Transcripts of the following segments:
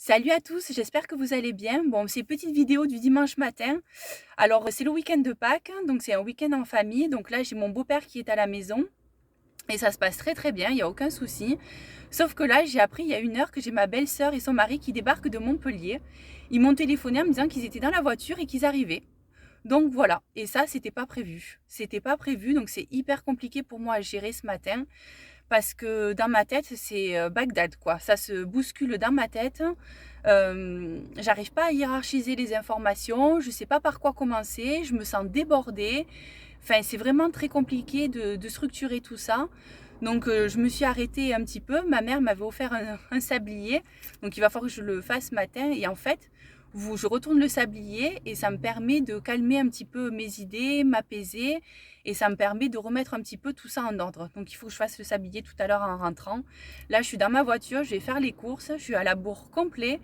Salut à tous, j'espère que vous allez bien. Bon, c'est petite vidéo du dimanche matin. Alors, c'est le week-end de Pâques, donc c'est un week-end en famille. Donc là, j'ai mon beau-père qui est à la maison et ça se passe très très bien, il n'y a aucun souci. Sauf que là, j'ai appris il y a 1 heure que j'ai ma belle-sœur et son mari qui débarquent de Montpellier. Ils m'ont téléphoné en me disant qu'ils étaient dans la voiture et qu'ils arrivaient. Donc voilà, et ça, c'était pas prévu. C'était pas prévu, donc c'est hyper compliqué pour moi à gérer ce matin parce que dans ma tête, c'est Bagdad, quoi. Ça se bouscule dans ma tête. J'arrive pas à hiérarchiser les informations, je sais pas par quoi commencer, je me sens débordée. Enfin, c'est vraiment très compliqué de structurer tout ça. Donc, je me suis arrêtée un petit peu. Ma mère m'avait offert un sablier, donc il va falloir que je le fasse ce matin. Et en fait, je retourne le sablier et ça me permet de calmer un petit peu mes idées, m'apaiser et ça me permet de remettre un petit peu tout ça en ordre. Donc il faut que je fasse le sablier tout à l'heure en rentrant. Là, je suis dans ma voiture, je vais faire les courses, je suis à la bourre complet.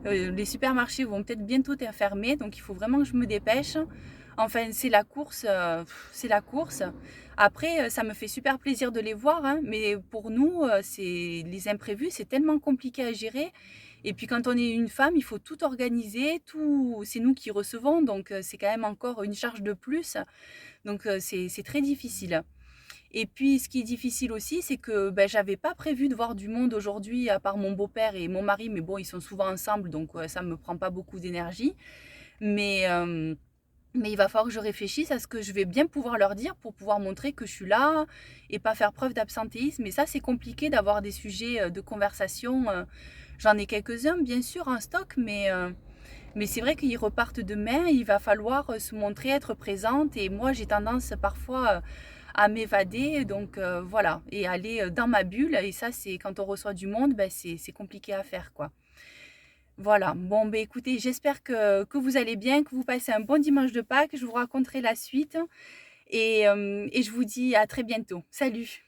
Les supermarchés vont peut-être bientôt être fermés, donc il faut vraiment que je me dépêche. Enfin, c'est la course, c'est la course. Après, ça me fait super plaisir de les voir, hein, mais pour nous, c'est les imprévus, c'est tellement compliqué à gérer. Et puis quand on est une femme, il faut tout organiser, tout, c'est nous qui recevons, donc c'est quand même encore une charge de plus. Donc c'est très difficile. Et puis ce qui est difficile aussi, c'est que ben, j'avais pas prévu de voir du monde aujourd'hui, à part mon beau-père et mon mari, mais bon, ils sont souvent ensemble, donc ça me prend pas beaucoup d'énergie. Mais mais il va falloir que je réfléchisse à ce que je vais bien pouvoir leur dire pour pouvoir montrer que je suis là et pas faire preuve d'absentéisme. Et ça, c'est compliqué d'avoir des sujets de conversation. J'en ai quelques-uns, bien sûr, en stock, mais c'est vrai qu'ils repartent demain. Il va falloir se montrer, être présente. Et moi, j'ai tendance parfois à m'évader. Donc voilà, et aller dans ma bulle. Et ça, c'est quand on reçoit du monde, ben, c'est compliqué à faire, quoi. Voilà, bon, ben écoutez, j'espère que vous allez bien, que vous passez un bon dimanche de Pâques. Je vous raconterai la suite et je vous dis à très bientôt. Salut!